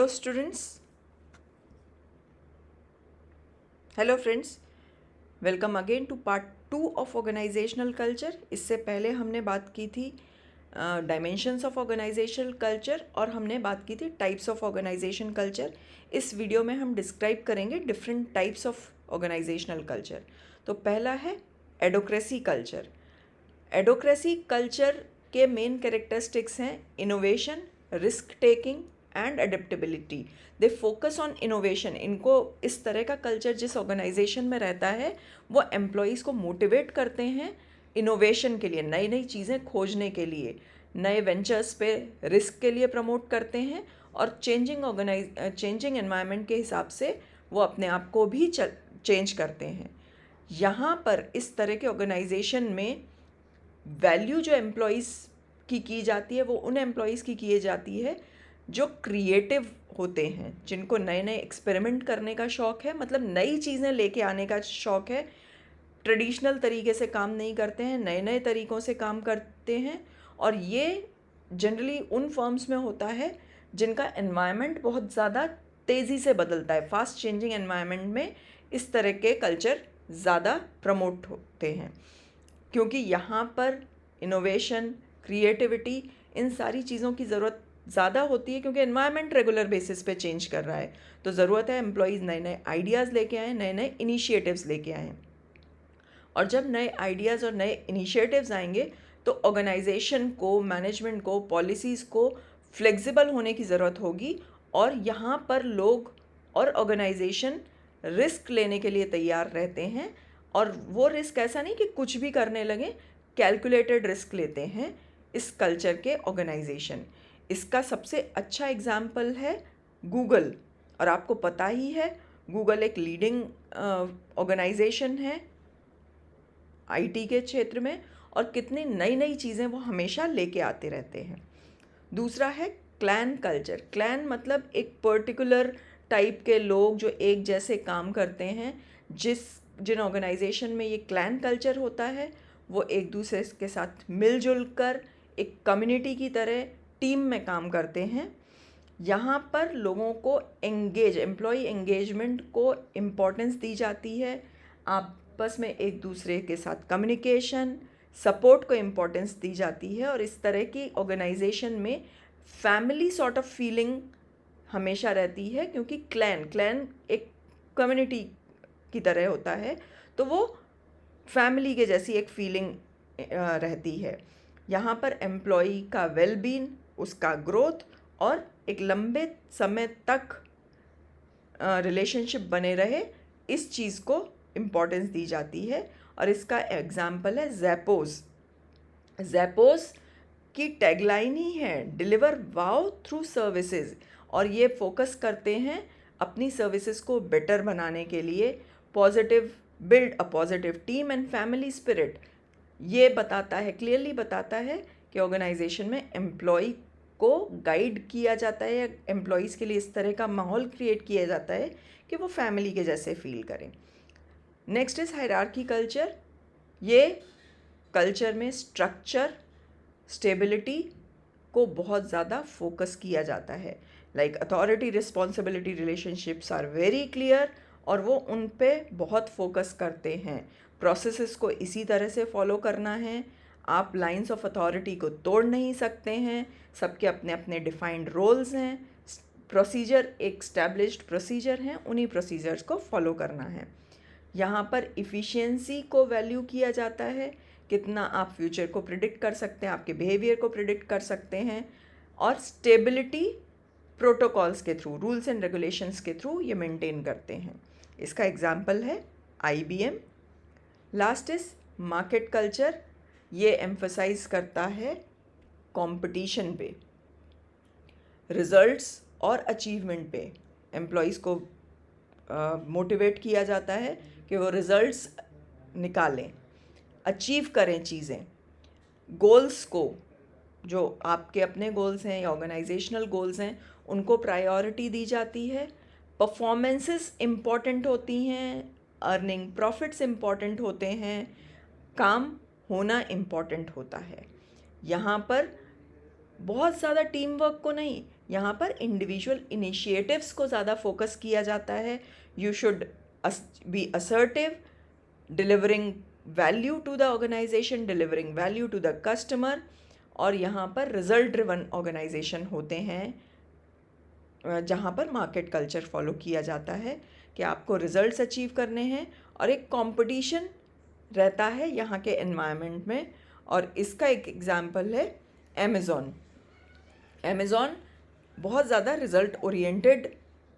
Hello students, hello friends, welcome again to part 2 of organisational culture. इससे पहले हमने बात की थी डायमेंशंस ऑफ ऑर्गेनाइजेशनल कल्चर और हमने बात की थी टाइप्स ऑफ ऑर्गेनाइजेशन कल्चर। इस वीडियो में हम डिस्क्राइब करेंगे different types of organisational culture. तो पहला है एडोक्रेसी कल्चर। एडोक्रेसी कल्चर के मेन कैरेक्टरिस्टिक्स हैं innovation, risk taking and adaptability. They focus on innovation. इनको इस तरह का कल्चर जिस ऑर्गेनाइजेशन में रहता है वो एम्प्लॉयज़ को मोटिवेट करते हैं इनोवेशन के लिए, नई नई चीज़ें खोजने के लिए, नए वेंचर्स पे रिस्क के लिए प्रमोट करते हैं और चेंजिंग एनवायरनमेंट के हिसाब से वो अपने आप को भी चेंज करते हैं। यहाँ पर इस तरह के ऑर्गेनाइजेशन में वैल्यू जो एम्प्लॉयज़ की जाती है वो उन एम्प्लॉयज़ की जाती है जो क्रिएटिव होते हैं, जिनको नए नए एक्सपेरिमेंट करने का शौक़ है, मतलब नई चीज़ें लेके आने का शौक़ है। ट्रेडिशनल तरीके से काम नहीं करते हैं, नए नए तरीक़ों से काम करते हैं। और ये जनरली उन फर्म्स में होता है जिनका एनवायरनमेंट बहुत ज़्यादा तेज़ी से बदलता है। फास्ट चेंजिंग एनवायरनमेंट में इस तरह के कल्चर ज़्यादा प्रमोट होते हैं, क्योंकि यहाँ पर इनोवेशन, क्रिएटिविटी, इन सारी चीज़ों की ज़रूरत ज़्यादा होती है, क्योंकि एनवायरनमेंट रेगुलर बेसिस पे चेंज कर रहा है। तो ज़रूरत है एम्प्लॉयज़ नए नए आइडियाज़ लेके आएँ, नए नए इनिशिएटिव्स लेके आएँ। और जब नए आइडियाज़ और नए इनिशिएटिव्स आएंगे तो ऑर्गेनाइजेशन को, मैनेजमेंट को, पॉलिसीज़ को फ्लेक्सिबल होने की ज़रूरत होगी। और यहाँ पर लोग और ऑर्गेनाइजेशन रिस्क लेने के लिए तैयार रहते हैं। और वो रिस्क ऐसा नहीं कि कुछ भी करने लगें, कैलकुलेटेड रिस्क लेते हैं इस कल्चर के ऑर्गेनाइजेशन। इसका सबसे अच्छा एग्जाम्पल है गूगल। और आपको पता ही है गूगल एक लीडिंग ऑर्गेनाइजेशन है आईटी के क्षेत्र में, और कितनी नई नई चीज़ें वो हमेशा लेके आते रहते हैं। दूसरा है क्लैन कल्चर। क्लैन मतलब एक पर्टिकुलर टाइप के लोग जो एक जैसे काम करते हैं। जिन ऑर्गेनाइजेशन में ये क्लैन कल्चर होता है वो एक दूसरे के साथ मिलजुल कर एक कम्युनिटी की तरह टीम में काम करते हैं। यहाँ पर लोगों को एम्प्लॉय एंगेजमेंट को इम्पोर्टेंस दी जाती है। आपस में एक दूसरे के साथ कम्युनिकेशन, सपोर्ट को इम्पोर्टेंस दी जाती है। और इस तरह की ऑर्गेनाइजेशन में फैमिली सॉर्ट ऑफ फीलिंग हमेशा रहती है, क्योंकि क्लैन एक कम्युनिटी की तरह होता है, तो वो फैमिली के जैसी एक फीलिंग रहती है। यहाँ पर एम्प्लॉय का वेलबींग, उसका ग्रोथ और एक लंबे समय तक रिलेशनशिप बने रहे, इस चीज़ को इम्पोर्टेंस दी जाती है। और इसका एग्जाम्पल है ज़ैपोज़। ज़ैपोज़ की टैगलाइन ही है डिलीवर वाव थ्रू सर्विसेज। और ये फोकस करते हैं अपनी सर्विसेज को बेटर बनाने के लिए। Build a positive team and family spirit. ये बताता है, क्लियरली बताता है कि ऑर्गेनाइजेशन में एम्प्लॉय को गाइड किया जाता है, या एम्प्लॉयज़ के लिए इस तरह का माहौल क्रिएट किया जाता है कि वो फैमिली के जैसे फील करें। Next is hierarchy culture. ये कल्चर में स्ट्रक्चर, स्टेबिलिटी को बहुत ज़्यादा फोकस किया जाता है। Like authority responsibility relationships are very clear, और वो उन पे बहुत फोकस करते हैं। प्रोसेसेस को इसी तरह से फॉलो करना है। आप लाइंस ऑफ अथॉरिटी को तोड़ नहीं सकते हैं। सबके अपने अपने डिफाइंड रोल्स हैं। प्रोसीजर एक स्टैब्लिश्ड प्रोसीजर हैं, उन्हीं प्रोसीजर्स को फॉलो करना है। यहाँ पर इफ़िशियंसी को वैल्यू किया जाता है, कितना आप फ्यूचर को प्रिडिक्ट कर सकते हैं, आपके बिहेवियर को प्रिडिक्ट कर सकते हैं। और स्टेबिलिटी प्रोटोकॉल्स के थ्रू, रूल्स एंड रेगुलेशंस के थ्रू ये मेंटेन करते हैं। इसका एग्जांपल है IBM। Last is market culture. ये एम्फसाइज करता है कंपटीशन पे, रिजल्ट्स और अचीवमेंट पे। एम्प्लॉयज़ को मोटिवेट किया जाता है कि वो रिजल्ट्स निकालें, अचीव करें चीज़ें। गोल्स को, जो आपके अपने गोल्स हैं या ऑर्गेनाइजेशनल गोल्स हैं, उनको प्रायोरिटी दी जाती है। परफॉर्मेंसेस इम्पॉर्टेंट होती हैं, अर्निंग प्रॉफिट्स इम्पॉर्टेंट होते हैं, काम होना इम्पॉर्टेंट होता है। यहाँ पर बहुत ज़्यादा टीम वर्क को नहीं, यहाँ पर इंडिविजुअल इनिशिएटिव्स को ज़्यादा फोकस किया जाता है. You should be assertive, delivering value to the organisation, delivering value to the customer. और यहाँ पर रिजल्ट ड्रिवन ऑर्गेनाइजेशन होते हैं, जहाँ पर मार्केट कल्चर फॉलो किया जाता है कि आपको रिजल्ट्स अचीव करने हैं, और एक कंपटीशन रहता है यहाँ के एनवायरनमेंट में. और इसका एक एग्जांपल है अमेज़ॉन. अमेज़ॉन बहुत ज़्यादा रिज़ल्ट ओरिएंटेड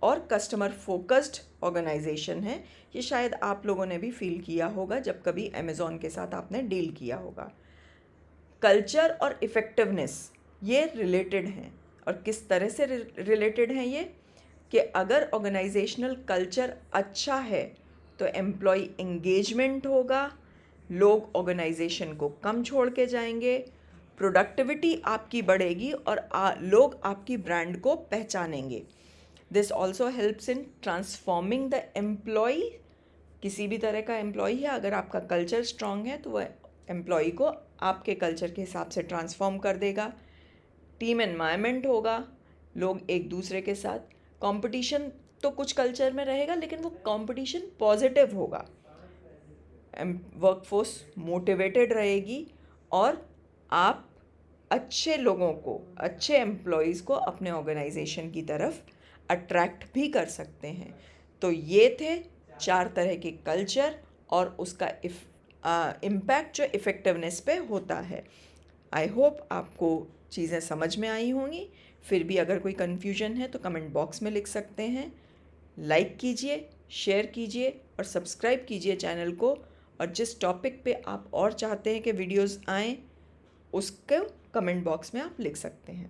और कस्टमर फोकस्ड ऑर्गेनाइजेशन है. ये शायद आप लोगों ने भी फील किया होगा जब कभी अमेज़ॉन के साथ आपने डील किया होगा. कल्चर और इफ़ेक्टिवनेस ये रिलेटेड हैं. और किस तरह से रिलेटेड हैं ये, कि अगर ऑर्गेनाइजेशनल कल्चर अच्छा है तो एम्प्लॉय एंगेजमेंट होगा, लोग ऑर्गेनाइजेशन को कम छोड़ के जाएंगे, प्रोडक्टिविटी आपकी बढ़ेगी और लोग आपकी ब्रांड को पहचानेंगे. This also helps in transforming the employ. किसी भी तरह का एम्प्लॉय है, अगर आपका कल्चर स्ट्रांग है तो वह एम्प्लॉय को आपके कल्चर के हिसाब से ट्रांसफॉर्म कर देगा. टीम एनवायरनमेंट होगा, लोग एक दूसरे के साथ, कंपटीशन तो कुछ कल्चर में रहेगा लेकिन वो कंपटीशन पॉजिटिव होगा, वर्कफोर्स मोटिवेटेड रहेगी और आप अच्छे लोगों को, अच्छे एम्प्लॉयज़ को अपने ऑर्गेनाइजेशन की तरफ अट्रैक्ट भी कर सकते हैं. तो ये थे 4 तरह के कल्चर और उसका इम्पैक्ट जो इफ़ेक्टिवनेस पे होता है. आई होप आपको चीज़ें समझ में आई होंगी. फिर भी अगर कोई कन्फ्यूजन है तो कमेंट बॉक्स में लिख सकते हैं. लाइक कीजिए, शेयर कीजिए और सब्सक्राइब कीजिए चैनल को. और जिस टॉपिक पे आप और चाहते हैं कि वीडियोस आएँ, उसको कमेंट बॉक्स में आप लिख सकते हैं.